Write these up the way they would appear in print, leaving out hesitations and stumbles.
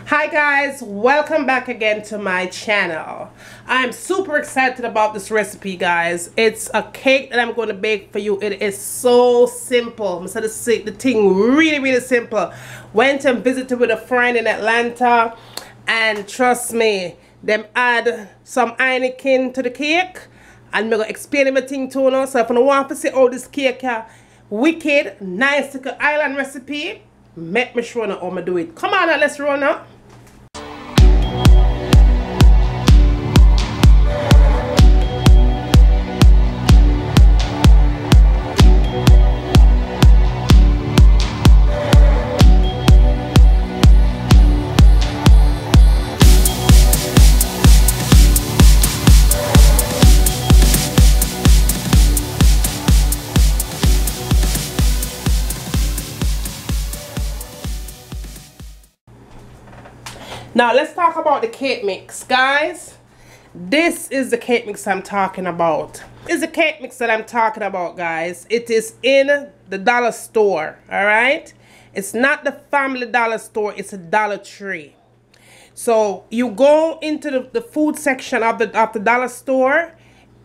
Hi guys, welcome back again to my channel. I'm super excited about this recipe, guys. It's a cake that I'm going to bake for you. It is so simple. I'm going to say the thing really simple. Went and visited with a friend in Atlanta, and trust me, them add some Heineken to the cake, and I'm going to explain everything to you. So if you want to see how this cake is wicked, nice little island recipe, make me show you how I do it. Come on now, let's run now. Now let's talk about the cake mix, guys. This is the cake mix I'm talking about. This is the cake mix that I'm talking about, guys. It is in the dollar store, all right? It's not the Family Dollar store, it's a Dollar Tree. So you go into the food section of the dollar store.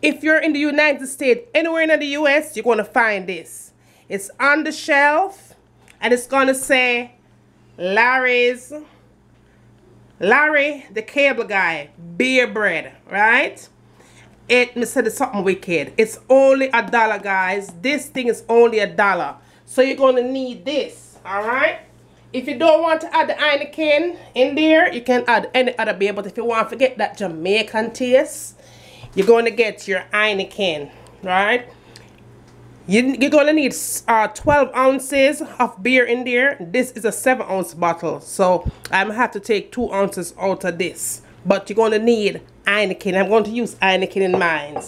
If you're in the United States, anywhere in the US, you're going to find this. It's on the shelf, and it's going to say Larry the Cable Guy beer bread, right? Me said it's something wicked. It's only $1, guys. This thing is only $1. So you're going to need this, all right? If you don't want to add the Heineken in there, you can add any other beer. But if you want to get that Jamaican taste, you're going to get your Heineken, right? You're going to need 12 ounces of beer in there. This is a 7-ounce bottle, so I'm going to have to take 2 ounces out of this. But you're going to need Heineken. I'm going to use Heineken in mine.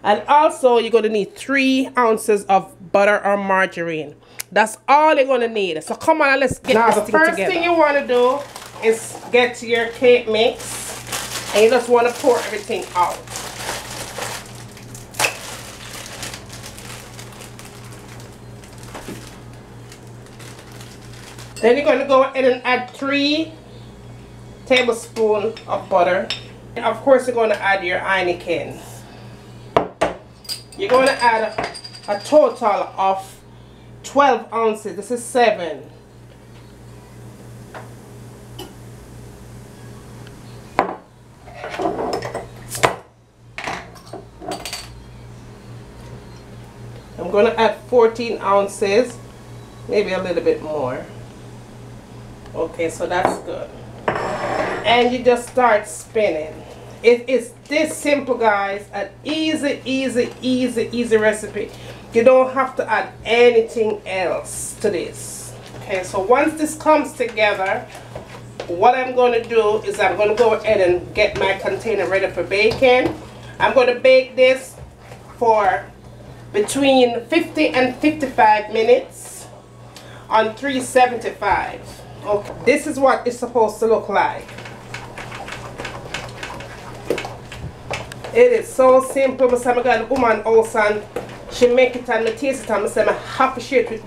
And also, you're going to need 3 ounces of butter or margarine. That's all you're going to need. So come on, let's get this thing together. The first thing you want to do is get your cake mix. And you just want to pour everything out. Then you're going to go ahead and add 3 tablespoons of butter. And of course, you're going to add your Heineken. You're going to add a total of 12 ounces. This is 7. I'm going to add 14 ounces, maybe a little bit more. Okay, so that's good. And you just start spinning. It is this simple, guys. An easy recipe. You don't have to add anything else to this. Okay, so once this comes together, what I'm going to do is I'm going to go ahead and get my container ready for baking. I'm going to bake this for between 50 and 55 minutes on 375. Okay, this is what it's supposed to look like. It is so simple. I got a woman house and she make it and I taste it and I say I have to share it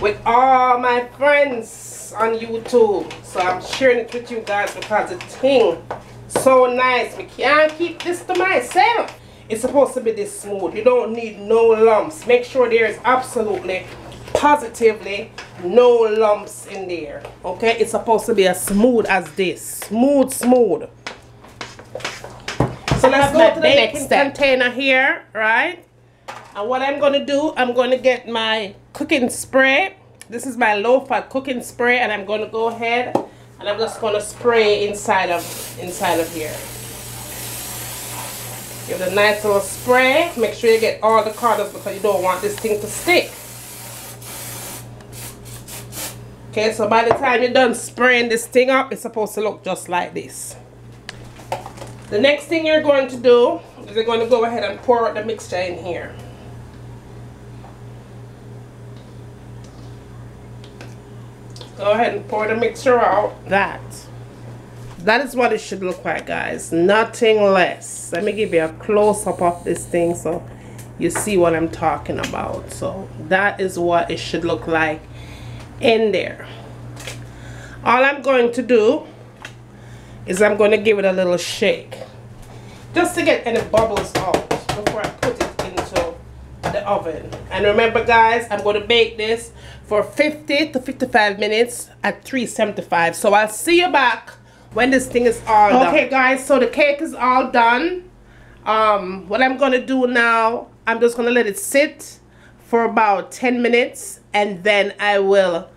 with all my friends on YouTube. So I'm sharing it with you guys because the thing so nice. I can't keep this to myself. It's supposed to be this smooth. You don't need no lumps. Make sure there is absolutely positively no lumps in there. Okay, it's supposed to be as smooth as this. Smooth. So let's go to the next container here, right? And what I'm going to do, I'm going to get my cooking spray. This is my low-fat cooking spray, and I'm going to go ahead and I'm just going to spray inside of here. Give it a nice little spray. Make sure you get all the corners because you don't want this thing to stick. Okay, so by the time you're done spraying this thing up, it's supposed to look just like this. The next thing you're going to do is you're going to go ahead and pour out the mixture in here. Go ahead and pour the mixture out. That is what it should look like, guys. Nothing less. Let me give you a close-up of this thing so you see what I'm talking about. So that is what it should look like in there. All I'm going to do is I'm going to give it a little shake. Just to get any bubbles out before I put it into the oven. And remember guys, I'm going to bake this for 50 to 55 minutes at 375. So I'll see you back when this thing is all done. Okay guys, so the cake is all done. What I'm going to do now, I'm just going to let it sit for about 10 minutes. And then I will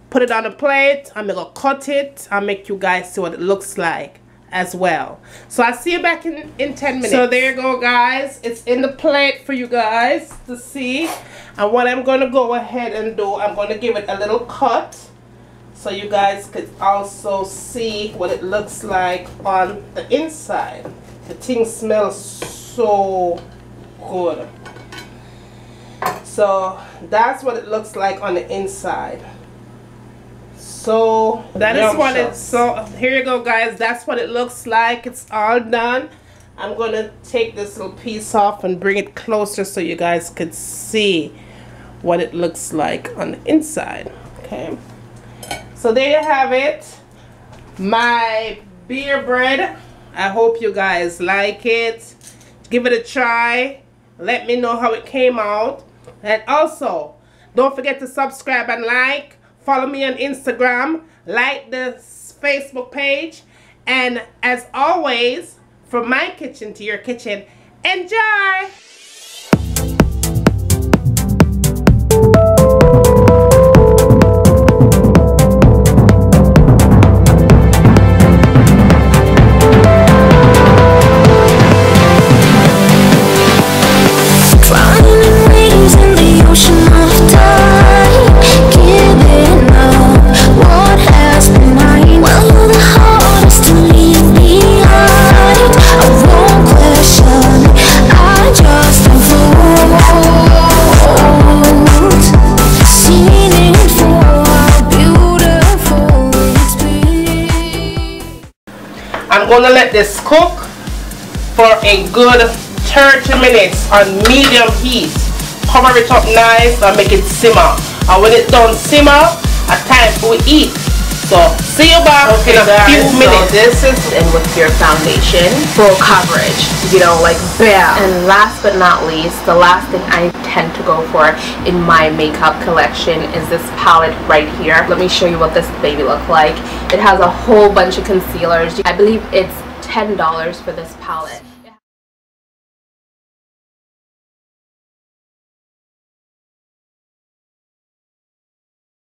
put it on a plate. I'm going to cut it. I'll make you guys see what it looks like as well. So I'll see you back in 10 minutes. So there you go guys. It's in the plate for you guys to see. And what I'm going to go ahead and do, I'm going to give it a little cut. So you guys could also see what it looks like on the inside. The thing smells so good. So that's what it looks like on the inside. So that is what it's, so here you go guys, that's what it looks like. It's all done. I'm gonna take this little piece off and bring it closer so you guys could see what it looks like on the inside. Okay, so there you have it, my beer bread. I hope you guys like it. Give it a try, let me know how it came out. And also, don't forget to subscribe and like. Follow me on Instagram. Like the Facebook page. And as always, from my kitchen to your kitchen, enjoy! I'm going to let this cook for a good 30 minutes on medium heat. Cover it up nice and make it simmer. And when it's done simmer, a time for we eat. So see you back in a few minutes. So this is in with your foundation, full coverage, you know, like bam. And last but not least, the last thing I tend to go for in my makeup collection is this palette right here. Let me show you what this baby looks like. It has a whole bunch of concealers. I believe it's $10 for this palette.